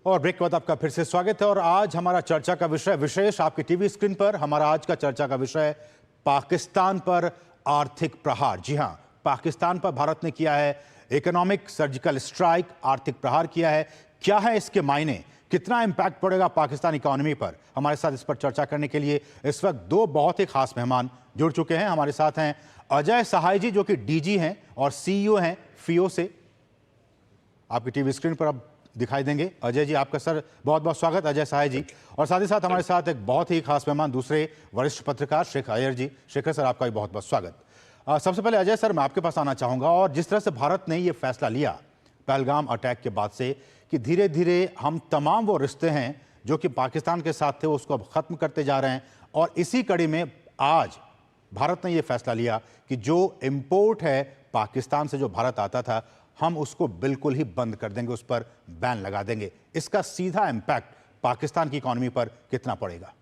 और ब्रेक के बाद आपका फिर से स्वागत है। और आज हमारा चर्चा का विषय विशेष आपकी टीवी स्क्रीन पर। हमारा आज का चर्चा का विषय पाकिस्तान पर आर्थिक प्रहार। जी हां, पाकिस्तान पर भारत ने किया है इकोनॉमिक सर्जिकल स्ट्राइक, आर्थिक प्रहार किया है। क्या है इसके मायने, कितना इंपैक्ट पड़ेगा पाकिस्तान इकोनॉमी पर? हमारे साथ इस पर चर्चा करने के लिए इस वक्त दो बहुत ही खास मेहमान जुड़ चुके हैं। हमारे साथ हैं अजय सहाय जी, जो कि डीजी हैं और सीईओ हैं फियो से। आपकी टीवी स्क्रीन पर अब दिखाई देंगे। अजय जी, आपका सर बहुत बहुत स्वागत। अजय सहाय जी। और साथ ही साथ हमारे साथ एक बहुत ही खास मेहमान, दूसरे वरिष्ठ पत्रकार शेखर अय्यर जी। शेखर सर, आपका भी बहुत बहुत स्वागत। सबसे पहले अजय सर, मैं आपके पास आना चाहूंगा। और जिस तरह से भारत ने ये फैसला लिया पहलगाम अटैक के बाद से कि धीरे धीरे हम तमाम वो रिश्ते हैं जो कि पाकिस्तान के साथ थे उसको अब खत्म करते जा रहे हैं, और इसी कड़ी में आज भारत ने यह फैसला लिया कि जो इंपोर्ट है पाकिस्तान से, जो भारत आता था, हम उसको बिल्कुल ही बंद कर देंगे, उस पर बैन लगा देंगे। इसका सीधा इंपैक्ट पाकिस्तान की इकोनॉमी पर कितना पड़ेगा?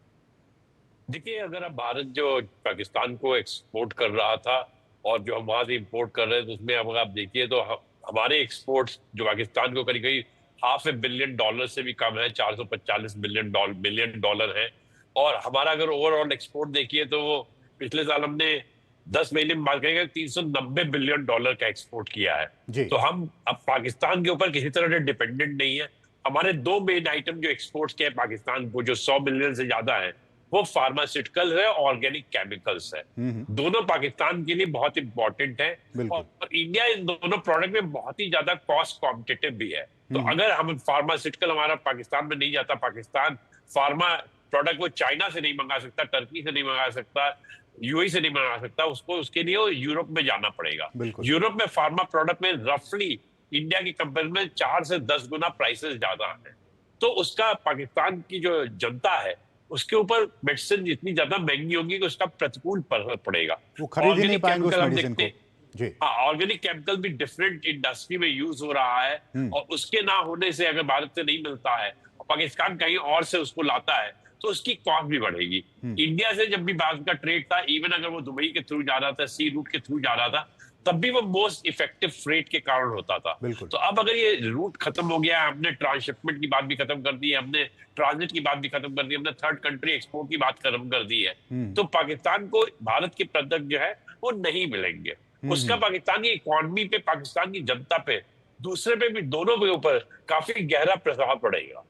देखिए, अगर अब भारत जो पाकिस्तान को एक्सपोर्ट कर रहा था और जो हम वहां से इंपोर्ट कर रहे हैं, तो उसमें अगर आप देखिए तो हमारे एक्सपोर्ट्स जो पाकिस्तान को करीब करीब $500 बिलियन से भी कम है, 445 बिलियन डॉलर है। और हमारा अगर ओवरऑल एक्सपोर्ट देखिए तो वो पिछले साल हमने 10 महीने में बात करेंगे $390 बिलियन का एक्सपोर्ट किया है। जी। तो हम अब पाकिस्तान के ऊपर किसी तरह से डिपेंडेंट नहीं है। हमारे दो मेन आइटम जो एक्सपोर्ट के पाकिस्तान को, जो 100 बिलियन से ज्यादा है, वो फार्मास्यूटिकल है, ऑर्गेनिक केमिकल्स है। दोनों पाकिस्तान के लिए बहुत इंपॉर्टेंट है बिल्कुल। और इंडिया इन दोनों प्रोडक्ट में बहुत ही ज्यादा कॉस्ट कॉम्पिटिटिव भी है। तो अगर हम फार्मास्यूटिकल हमारा पाकिस्तान में नहीं जाता, पाकिस्तान फार्मा प्रोडक्ट वो चाइना से नहीं मंगा सकता, टर्की से नहीं मंगा सकता, यूएई से नहीं मंगा सकता, उसको उसके लिए वो यूरोप में जाना पड़ेगा। यूरोप में फार्मा प्रोडक्ट में रफली इंडिया की कंपेरिजन में 4 से 10 गुना प्राइसेस ज्यादा है। तो उसका पाकिस्तान की जो जनता है उसके ऊपर मेडिसिन जितनी ज्यादा महंगी होगी कि उसका प्रतिकूल पड़ेगा। वो खरीद ही नहीं ऑर्गेनिक पाएंगे उस केमिकल हम मेडिसिन देखते को। हैं, जी। हाँ, ऑर्गेनिक केमिकल भी डिफरेंट इंडस्ट्री में यूज हो रहा है और उसके ना होने से अगर भारत से नहीं मिलता है और पाकिस्तान कहीं और से उसको लाता है तो उसकी कॉस्ट भी बढ़ेगी। इंडिया से जब भी भारत का ट्रेड था, इवन अगर वो दुबई के थ्रू जा रहा था, सी रूट के थ्रू जा रहा था, तब भी वो मोस्ट इफेक्टिव फ्रेट के कारण होता था। तो अब अगर ये रूट खत्म हो गया, हमने ट्रांसशिपमेंट की बात भी खत्म कर दी है, हमने ट्रांजिट की बात भी खत्म कर दी, हमने थर्ड कंट्री एक्सपोर्ट की बात खत्म कर दी है, तो पाकिस्तान को भारत के प्रोडक्ट जो है वो नहीं मिलेंगे। उसका पाकिस्तान की इकोनॉमी पे, पाकिस्तान की जनता पे, दूसरे पे भी, दोनों के ऊपर काफी गहरा प्रभाव पड़ेगा।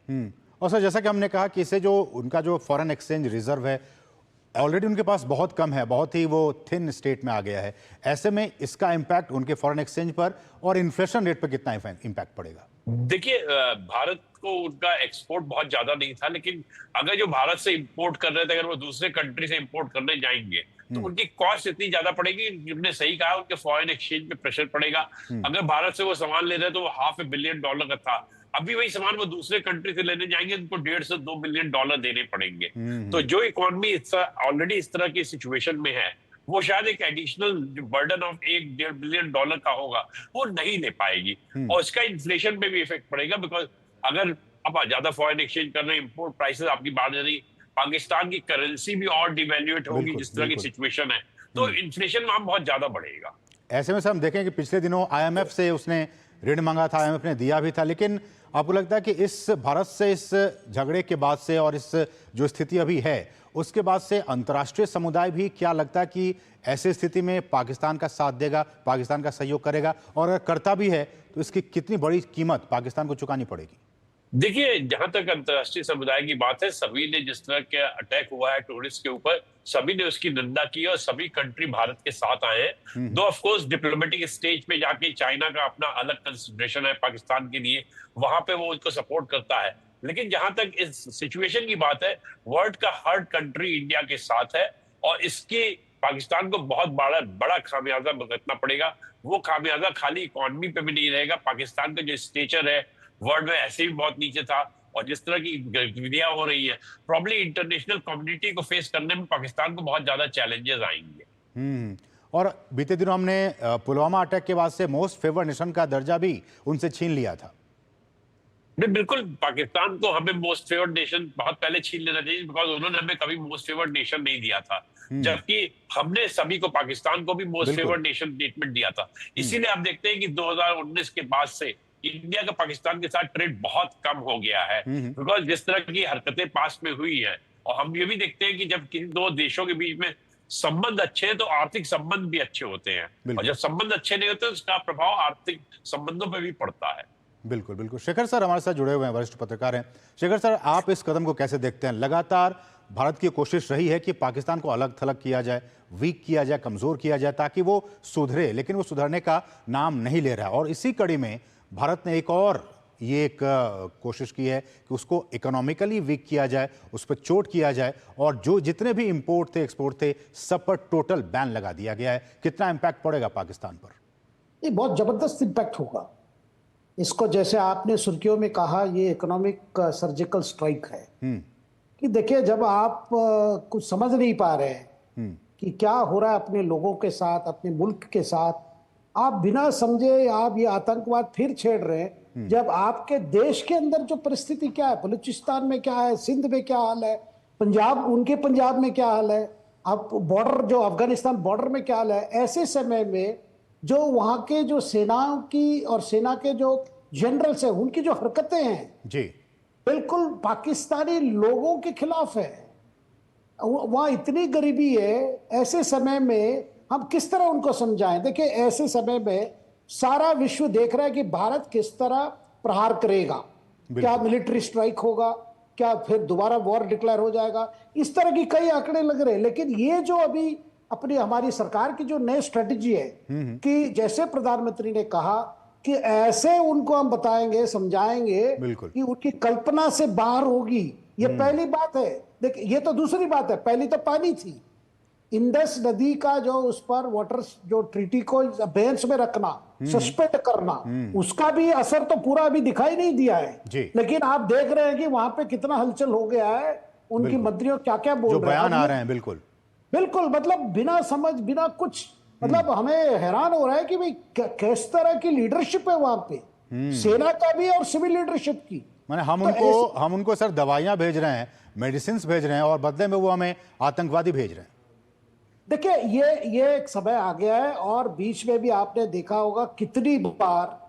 और सर, जैसा कि हमने कहा कि इससे जो उनका जो फॉरेन एक्सचेंज रिजर्व है ऑलरेडी उनके पास बहुत कम है, बहुत ही वो थिन स्टेट में आ गया है। ऐसे में इसका इंपैक्ट उनके फॉरेन एक्सचेंज पर और इन्फ्लेशन रेट पर कितना इंपैक्ट पड़ेगा? देखिए, भारत को उनका एक्सपोर्ट बहुत ज्यादा नहीं था, लेकिन अगर जो भारत से इंपोर्ट कर रहे थे, अगर वो दूसरे कंट्री से इंपोर्ट करने जाएंगे तो उनकी कॉस्ट इतनी ज्यादा पड़ेगी। उन्होंने सही कहा, उनके फॉरेन एक्सचेंज पे प्रेशर पड़ेगा। अगर भारत से वो सामान ले रहे हैं तो वो $500 बिलियन का था, अभी वही सामान वो दूसरे कंट्री से लेने जाएंगे, उनको $1.5 से $2 बिलियन देने पड़ेंगे। तो जो इकोनॉमी ऑलरेडी इस तरह की सिचुएशन में है, वो शायद एक एडिशनल बर्डन ऑफ $1-1.5 बिलियन का होगा, वो नहीं ले पाएगी। और इसका इन्फ्लेशन पे भी इफेक्ट पड़ेगा, बिकॉज अगर आप ज्यादा फॉरेन एक्सचेंज कर रहे हैं, इंपोर्ट प्राइसेस आपकी बढ़ रही, पाकिस्तान की करेंसी भी और डिवैल्यूएट होगी जिस तरह की सिचुएशन है, तो इन्फ्लेशन वहां बहुत ज्यादा बढ़ेगा। ऐसे में सर, हम देखें कि पिछले दिनों आईएमएफ से उसने ऋण मांगा था, आईएमएफ ने दिया भी था, लेकिन आपको लगता है कि इस भारत से इस झगड़े के बाद से और इस जो स्थिति अभी है उसके बाद से अंतर्राष्ट्रीय समुदाय भी, क्या लगता है कि ऐसी स्थिति में पाकिस्तान का साथ देगा, पाकिस्तान का सहयोग करेगा? और अगर करता भी है तो इसकी कितनी बड़ी कीमत पाकिस्तान को चुकानी पड़ेगी? देखिए, जहां तक अंतर्राष्ट्रीय समुदाय की बात है, सभी ने, जिस तरह का अटैक हुआ है टूरिस्ट के ऊपर, सभी ने उसकी निंदा की और सभी कंट्री भारत के साथ आए हैं। दो ऑफ कोर्स डिप्लोमेटिक स्टेज पे जाके चाइना का अपना अलग कंसिडरेशन है पाकिस्तान के लिए, वहां पे वो उसको सपोर्ट करता है, लेकिन जहां तक इस सिचुएशन की बात है, वर्ल्ड का हर कंट्री इंडिया के साथ है और इसके पाकिस्तान को बहुत बड़ा खामियाजा भुगतना पड़ेगा। वो खामियाजा खाली इकोनॉमी पे भी नहीं रहेगा, पाकिस्तान का जो स्टेचर है वर्ल्ड में ऐसे भी बहुत नीचे था, और जिस तरह की गतिविधियां हो रही है, प्रॉब्ली इंटरनेशनल कम्युनिटी को फेस करने में पाकिस्तान को बहुत ज्यादा चैलेंजेस आएंगे। और बीते दिनों हमने पुलवामा अटैक के बाद से मोस्ट फेवर्ड नेशन का दर्जा भी उनसे छीन लिया था। नहीं, बिल्कुल, पाकिस्तान को हमें मोस्ट फेवर्ड नेशन बहुत पहले छीन लेना चाहिए, बिकॉज उन्होंने हमें कभी मोस्ट फेवर्ड नेशन नहीं दिया था, जबकि हमने सभी को, पाकिस्तान को भी मोस्ट फेवर्ड नेशन ट्रीटमेंट दिया था। इसीलिए आप देखते हैं कि 2019 के बाद से इंडिया का पाकिस्तान के साथ ट्रेड बहुत कम हो गया है, बिकॉज जिस तरह की हरकतें पास में हुई है। और हम ये भी देखते हैं कि जब किसी दो देशों के बीच में संबंध अच्छे हैं तो आर्थिक संबंध भी अच्छे होते हैं, और बिल्कुल जब संबंध अच्छे नहीं होते तो उसका प्रभाव आर्थिक संबंधों पर भी पड़ता है। बिल्कुल बिल्कुल। शेखर सर हमारे साथ जुड़े हुए हैं, वरिष्ठ पत्रकार हैं। शेखर सर, आप इस कदम को कैसे देखते हैं? लगातार भारत की कोशिश रही है कि पाकिस्तान को अलग थलग किया जाए, वीक किया जाए, कमजोर किया जाए ताकि वो सुधरे, लेकिन वो सुधरने का नाम नहीं ले रहा है। और इसी कड़ी में भारत ने एक कोशिश की है कि उसको इकोनॉमिकली वीक किया जाए, उस पर चोट किया जाए, और जो जितने भी इंपोर्ट थे, एक्सपोर्ट थे, सब पर टोटल बैन लगा दिया गया है। कितना इंपैक्ट पड़ेगा पाकिस्तान पर? ये बहुत जबरदस्त इंपैक्ट होगा इसको। जैसे आपने सुर्खियों में कहा, ये इकोनॉमिक सर्जिकल स्ट्राइक है कि देखिए, जब आप कुछ समझ नहीं पा रहे हैं कि क्या हो रहा है अपने लोगों के साथ, अपने मुल्क के साथ, आप बिना समझे आप ये आतंकवाद फिर छेड़ रहे हैं। जब आपके देश के अंदर जो परिस्थिति क्या है, बलूचिस्तान में क्या है, सिंध में क्या हाल है, पंजाब, उनके पंजाब में क्या हाल है, आप बॉर्डर जो अफगानिस्तान बॉर्डर में क्या हाल है, ऐसे समय में जो वहां के जो सेनाओं की और सेना के जो जनरल्स हैं, उनकी जो हरकतें हैं जी, बिल्कुल पाकिस्तानी लोगों के खिलाफ है। वहां इतनी गरीबी है, ऐसे समय में हम किस तरह उनको समझाएं? देखिए, ऐसे समय में सारा विश्व देख रहा है कि भारत किस तरह प्रहार करेगा। क्या मिलिट्री स्ट्राइक होगा, क्या फिर दोबारा वॉर डिक्लेयर हो जाएगा, इस तरह की कई आंकड़े लग रहे हैं। लेकिन ये जो अभी अपनी हमारी सरकार की जो नई स्ट्रेटेजी है कि जैसे प्रधानमंत्री ने कहा कि ऐसे उनको हम बताएंगे, समझाएंगे कि उनकी कल्पना से बाहर होगी। ये पहली बात है। देखिए, ये तो दूसरी बात है। पहली तो पानी थी, इंडस नदी का जो उस पर वाटर जो ट्रीटी को बेंच में रखना, सस्पेंड करना, उसका भी असर तो पूरा अभी दिखाई नहीं दिया है। लेकिन आप देख रहे हैं कि वहां पे कितना हलचल हो गया है, उनकी मंत्रियों क्या क्या बोल रहे हैं, बयान आ रहे हैं। बिल्कुल बिल्कुल, मतलब बिना समझ, बिना कुछ, मतलब हमें हैरान हो रहा है कि भाई किस तरह की लीडरशिप है वहां पे, सेना का भी और सिविल लीडरशिप की। माने हम उनको सर दवाइयां भेज रहे हैं, मेडिसिन भेज रहे हैं, और बदले में वो हमें आतंकवादी भेज रहे हैं। देखिए, ये एक समय आ गया है, और बीच में भी आपने देखा होगा कितनी बार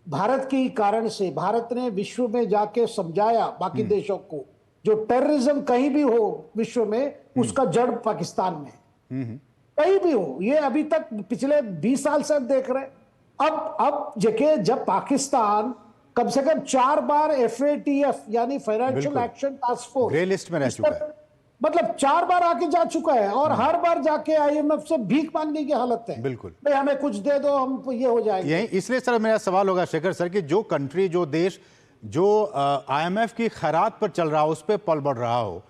भारत के कारण से भारत ने विश्व में जाके समझाया बाकी देशों को, जो टेररिज्म कहीं भी हो विश्व में, उसका जड़ पाकिस्तान में कहीं भी हो। ये अभी तक पिछले 20 साल से हम देख रहे हैं। अब देखिए, जब पाकिस्तान कम से कम 4 बार FATF यानी financial action task force grey list में रह चुका है, मतलब 4 बार आके जा चुका है, और हर बार जाके IMF से भीख मांगने की हालत है। बिल्कुल, भाई हमें कुछ दे दो, हम ये हो जाएंगे। यही इसलिए सर मेरा सवाल होगा शेखर सर कि जो कंट्री, जो देश, जो IMF की खैरात पर चल रहा हो, उस पर पल बढ़ रहा हो,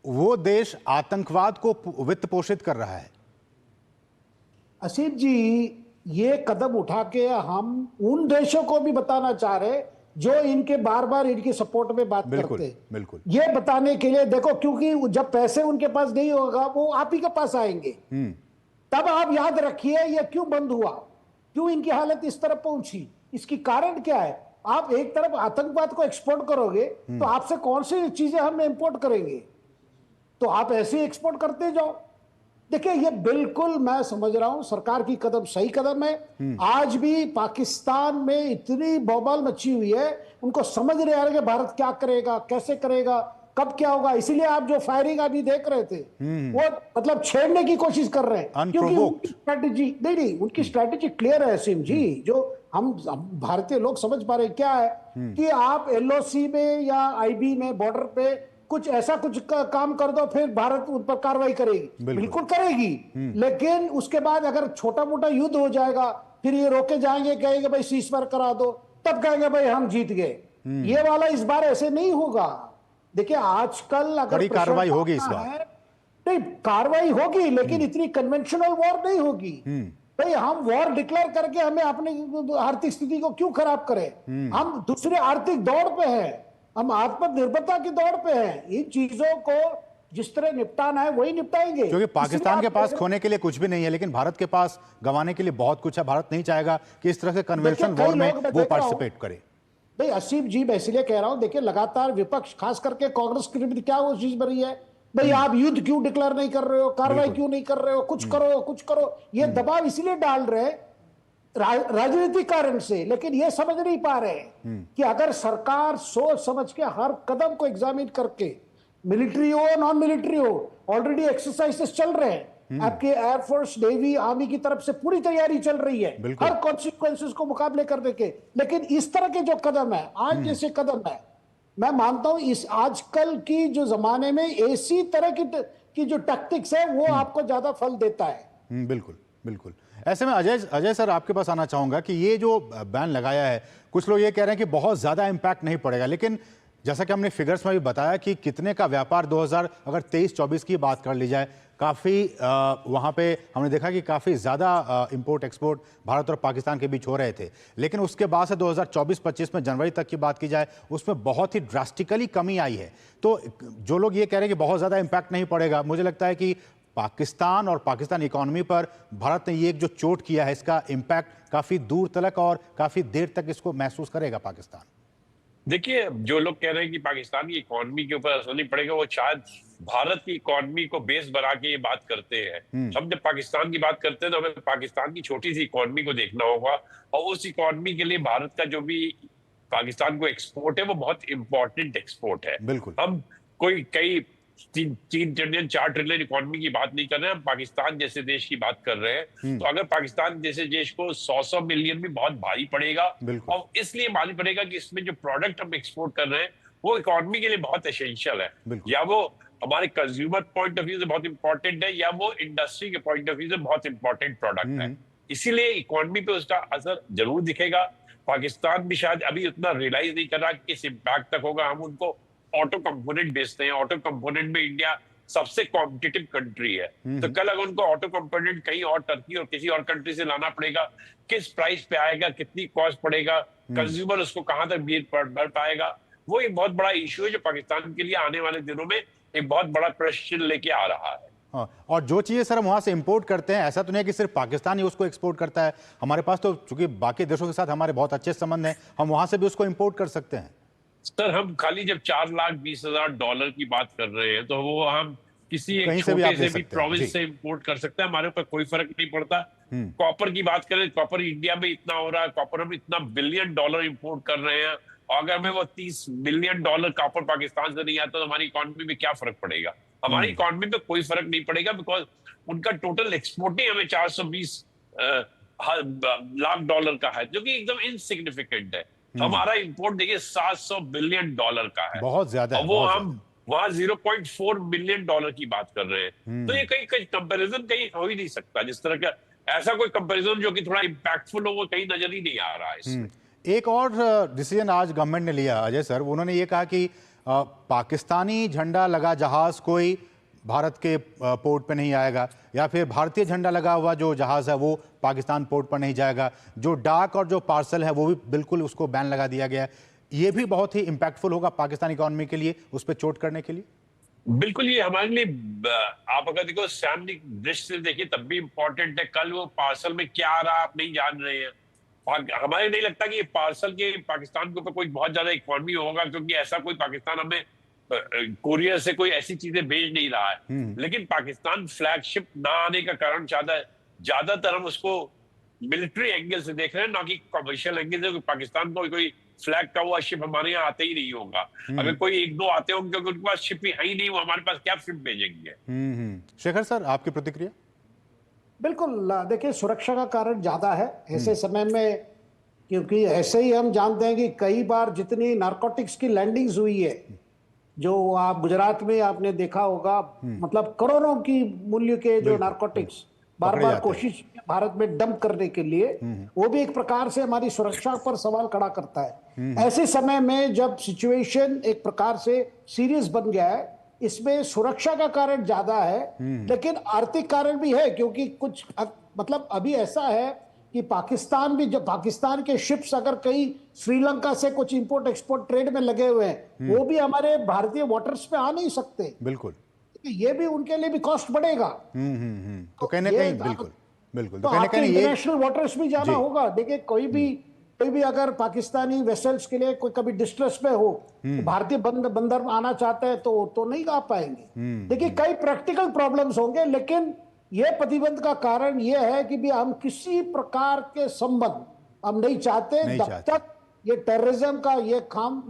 वो देश आतंकवाद को वित्त पोषित कर रहा है। असीम जी, ये कदम उठा के हम उन देशों को भी बताना चाह रहे जो इनके बार बार इनकी सपोर्ट में बात करते हैं। बिल्कुल, ये बताने के लिए, देखो, क्योंकि जब पैसे उनके पास नहीं होगा, वो आप ही के पास आएंगे। तब आप याद रखिए ये क्यों बंद हुआ, क्यों इनकी हालत इस तरह पहुंची, इसकी कारण क्या है। आप एक तरफ आतंकवाद को एक्सपोर्ट करोगे तो आपसे कौन सी चीजें हम इंपोर्ट करेंगे, तो आप ऐसे ही एक्सपोर्ट करते जाओ। देखिए, ये बिल्कुल मैं समझ रहा हूं सरकार की कदम सही कदम है। आज भी पाकिस्तान में इतनी बवाल मची हुई है, उनको समझ नहीं आ रहा कि भारत क्या करेगा, कैसे करेगा, कब क्या होगा। इसीलिए आप जो फायरिंग अभी देख रहे थे, वो मतलब छेड़ने की कोशिश कर रहे हैं, क्योंकि उनकी स्ट्रैटेजी नहीं, उनकी स्ट्रैटेजी क्लियर है असीम जी। जो हम भारतीय लोग समझ पा रहे हैं क्या है कि आप LOC में या IB में बॉर्डर पे कुछ ऐसा कुछ काम कर दो, फिर भारत उन पर कार्रवाई करेगी, बिल्कुल करेगी। लेकिन उसके बाद अगर छोटा मोटा युद्ध हो जाएगा, फिर ये रोके जाएंगे, कहेंगे भाई सीजफायर करा दो, तब कहेंगे भाई हम जीत गए। ये वाला इस बार ऐसे नहीं होगा। देखिए, आजकल अगर कार्रवाई होगी इस बार, नहीं कार्रवाई होगी, लेकिन इतनी कन्वेंशनल वॉर नहीं होगी। भाई हम वॉर डिक्लेयर करके हमें अपनी आर्थिक स्थिति को क्यों खराब करें? हम दूसरे आर्थिक दौड़ पे हैं, हम आत्मनिर्भरता की दौड़ पे हैं। इन चीजों को जिस तरह निपटाना है वही निपटाएंगे, क्योंकि पाकिस्तान के पास खोने के लिए कुछ भी नहीं है, लेकिन भारत के पास गंवाने के लिए बहुत कुछ है। भारत नहीं चाहेगा कि इस तरह से कन्वेंशन वॉर में वो पार्टिसिपेट करे। भाई असीम जी, मैं इसलिए कह रहा हूं, देखिए लगातार विपक्ष, खास करके कांग्रेस की क्या वो चीज बनी है, भाई आप युद्ध क्यों डिक्लेयर नहीं कर रहे हो, कार्रवाई क्यों नहीं कर रहे हो, कुछ करो कुछ करो। ये दबाव इसलिए डाल रहे राजनीतिक कारण से, लेकिन ये समझ नहीं पा रहे कि अगर सरकार सोच समझ के हर कदम को एग्जामिन करके, मिलिट्री हो नॉन मिलिट्री हो, ऑलरेडी एक्सरसाइजेस चल रहे हैं, आपके एयरफोर्स नेवी आर्मी की तरफ से पूरी तैयारी चल रही है हर कॉन्सिक्वेंसेस को मुकाबले करने के, लेकिन इस तरह के जो कदम है, आज जैसे कदम है, मैं मानता हूं इस आजकल की जो जमाने में ऐसी तरह की जो टैक्टिक्स है वो आपको ज्यादा फल देता है। बिल्कुल बिल्कुल। ऐसे में अजय सर आपके पास आना चाहूंगा कि ये जो बैन लगाया है, कुछ लोग ये कह रहे हैं कि बहुत ज्यादा इंपैक्ट नहीं पड़ेगा, लेकिन जैसा कि हमने फिगर्स में भी बताया कि कितने का व्यापार 2000 अगर 23-24 की बात कर ली जाए, काफ़ी वहाँ पे हमने देखा कि काफ़ी ज़्यादा इंपोर्ट एक्सपोर्ट भारत और पाकिस्तान के बीच हो रहे थे, लेकिन उसके बाद से 2024-25 में जनवरी तक की बात की जाए उसमें बहुत ही ड्रास्टिकली कमी आई है। तो जो लोग ये कह रहे हैं कि बहुत ज़्यादा इंपैक्ट नहीं पड़ेगा, मुझे लगता है कि पाकिस्तान और पाकिस्तान इकोनॉमी पर भारत ने ये जो चोट किया है इसका इंपैक्ट काफ़ी दूर तक और काफ़ी देर तक इसको महसूस करेगा पाकिस्तान। देखिए, जो लोग कह रहे हैं कि पाकिस्तान की इकोनॉमी के ऊपर असर नहीं पड़ेगा, वो शायद भारत की इकोनॉमी को बेस बना के ये बात करते हैं। हम जब पाकिस्तान की बात करते हैं तो हमें पाकिस्तान की छोटी सी इकोनॉमी को देखना होगा, और उस इकोनॉमी के लिए भारत का जो भी पाकिस्तान को एक्सपोर्ट है वो बहुत इंपॉर्टेंट एक्सपोर्ट है। बिल्कुल। हम कोई कई 3 ट्रिलियन 4 ट्रिलियन इकोनॉमी की बात नहीं कर रहे हैं, हम पाकिस्तान जैसे देश की बात कर रहे हैं। तो अगर पाकिस्तान जैसे देश को 100 मिलियन भी बहुत भारी पड़ेगा, और इसलिए भारी पड़ेगा कि इसमें जो प्रोडक्ट हम एक्सपोर्ट कर रहे हैं वो इकोनॉमी के लिए बहुत एसेंशियल है, या वो हमारे कंज्यूमर पॉइंट ऑफ व्यू से बहुत इंपॉर्टेंट है, या वो इंडस्ट्री के पॉइंट ऑफ व्यू से बहुत इंपॉर्टेंट प्रोडक्ट है। इसीलिए इकोनॉमी पे उसका असर जरूर दिखेगा। पाकिस्तान भी शायद अभी उतना रियलाइज नहीं कर रहा कि किस इम्पैक्ट तक होगा। हम उनको ऑटो कंपोनेंट बेचते हैं, ऑटो कंपोनेंट में इंडिया सबसे कॉम्पिटिटिव कंट्री है। तो कल अगर उनको ऑटो कंपोनेंट कहीं और टर्की और किसी और कंट्री से लाना पड़ेगा, किस प्राइस पे आएगा, कितनी कॉस्ट पड़ेगा, कंज्यूमर उसको कहां तक भर पाएगा, वो एक बहुत बड़ा इश्यू है जो पाकिस्तान के लिए आने वाले दिनों में एक बहुत बड़ा क्वेश्चन लेके आ रहा है। हाँ, और जो चीज़ें सर हम वहाँ से इंपोर्ट करते हैं, ऐसा तो नहीं है कि सिर्फ पाकिस्तान ही उसको एक्सपोर्ट करता है, हमारे पास तो चूंकि बाकी देशों के साथ हमारे बहुत अच्छे संबंध हैं, हम वहाँ से भी उसको इंपोर्ट कर सकते हैं। सर, हम खाली जब $4,20,000 की बात कर रहे हैं तो वो हम किसी एक कहीं से भी छोटे आप ले से भी सकते हैं। प्रोविंस जी। से इंपोर्ट कर सकते हैं, हमारे ऊपर कोई फर्क नहीं पड़ता। कॉपर की बात करें, कॉपर इंडिया में इतना हो रहा है, कॉपर हम इतना $1 बिलियन इंपोर्ट कर रहे हैं, और अगर हमें वो $30 बिलियन कॉपर पाकिस्तान से नहीं आता तो हमारी इकोनॉमी में क्या फर्क पड़ेगा? हमारी इकोनॉमी में कोई फर्क नहीं पड़ेगा, बिकॉज उनका टोटल एक्सपोर्ट ही हमें $420 लाख का है, जो कि एकदम इनसिग्निफिकेंट है। हमारा इंपोर्ट देखिए $700 बिलियन का है, बहुत ज्यादा है, और वो बहुत हम वहां $0.4 बिलियन की बात कर रहे हैं। तो ये कहीं कंपैरिजन कहीं हो ही नहीं सकता। जिस तरह का ऐसा कोई कंपैरिजन जो कि थोड़ा इम्पैक्टफुल हो, वो कहीं नजर ही नहीं आ रहा है इसमें। एक और डिसीजन आज गवर्नमेंट ने लिया अजय सर, उन्होंने ये कहा कि पाकिस्तानी झंडा लगा जहाज कोई भारत के पोर्ट पे नहीं आएगा, या फिर भारतीय झंडा लगा हुआ जो जहाज है वो पाकिस्तान पोर्ट पर नहीं जाएगा। जो डाक और जो पार्सल है वो भी बिल्कुल उसको बैन लगा दिया गया है। ये भी बहुत ही इंपैक्टफुल होगा पाकिस्तान इकोनॉमी के लिए, उस पर चोट करने के लिए। बिल्कुल, ये हमारे लिए, आप अगर देखो सामरिक दृष्टि से देखिए तब भी इम्पोर्टेंट है। कल वो पार्सल में क्या आ रहा आप नहीं जान रहे हैं, और हमारे नहीं लगता कि ये पार्सल के पाकिस्तान के ऊपर कोई बहुत ज्यादा इकोनॉमी होगा, क्योंकि ऐसा कोई पाकिस्तान हमें कोरियर से कोई ऐसी चीजें भेज नहीं रहा है। लेकिन पाकिस्तान फ्लैगशिप ना आने का कारण ज्यादातर हम उसको मिलिट्री एंगल से देख रहे हैं, ना कि कमर्शियल एंगल से। पाकिस्तान को कोई फ्लैग का हुआ शिप हमारे यहाँ आते ही नहीं होगा। अगर कोई 1-2 आते होंगे क्योंकि उनके पास शिप ही है ही नहीं, वो हमारे पास क्या शिप भेजेंगे। शेखर सर, आपकी प्रतिक्रिया? बिल्कुल, देखिए सुरक्षा का कारण ज्यादा है ऐसे समय में, क्योंकि ऐसे ही हम जानते हैं कि कई बार जितनी नारकोटिक्स की लैंडिंग्स हुई है, जो आप गुजरात में आपने देखा होगा, मतलब करोड़ों की मूल्य के जो नारकोटिक्स बार बार कोशिश भारत में डंप करने के लिए, वो भी एक प्रकार से हमारी सुरक्षा पर सवाल खड़ा करता है। ऐसे समय में जब सिचुएशन एक प्रकार से सीरियस बन गया है, इसमें सुरक्षा का कारण ज्यादा है, लेकिन आर्थिक कारण भी है, क्योंकि कुछ मतलब अभी ऐसा है कि पाकिस्तान भी, जब पाकिस्तान के शिप्स अगर कहीं श्रीलंका से कुछ इंपोर्ट एक्सपोर्ट ट्रेड में लगे हुए हैं, वो भी हमारे भारतीय वाटर्स पे आ नहीं सकते। बिल्कुल, ये भी उनके लिए भी कॉस्ट बढ़ेगा। तो कहीं ना कहीं बिल्कुल बिल्कुल, तो आपको इंटरनेशनल वाटर्स भी जाना होगा। देखिए कोई भी अगर पाकिस्तानी वेसल्स के लिए कोई कभी डिस्ट्रेस में हो, तो भारतीय बंदर आना चाहते हैं तो नहीं आ पाएंगे। देखिए कई प्रैक्टिकल प्रॉब्लम्स होंगे, लेकिन ये प्रतिबंध का कारण ये है कि भी हम किसी प्रकार के संबंध हम नहीं चाहते नहीं जब चाहते। तक ये टेररिज्म का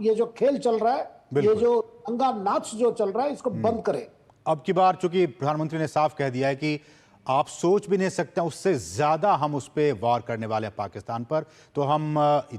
ये जो खेल चल रहा है, ये बिल्कुल। जो दंगा नाच जो चल रहा है, इसको बंद करें। अब की बार चूंकि प्रधानमंत्री ने साफ कह दिया है कि आप सोच भी नहीं सकते, उससे ज्यादा हम उस पर वार करने वाले हैं पाकिस्तान पर, तो हम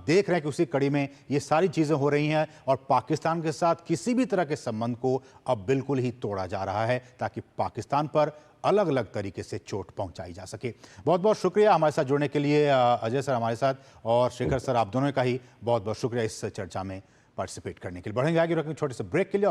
देख रहे हैं कि उसी कड़ी में ये सारी चीजें हो रही हैं और पाकिस्तान के साथ किसी भी तरह के संबंध को अब बिल्कुल ही तोड़ा जा रहा है ताकि पाकिस्तान पर अलग अलग तरीके से चोट पहुंचाई जा सके। बहुत बहुत शुक्रिया हमारे साथ जुड़ने के लिए अजय सर हमारे साथ, और शेखर सर आप दोनों का ही बहुत बहुत शुक्रिया इस चर्चा में पार्टिसिपेट करने के लिए। बढ़ेंगे आगे, छोटे से ब्रेक के लिए।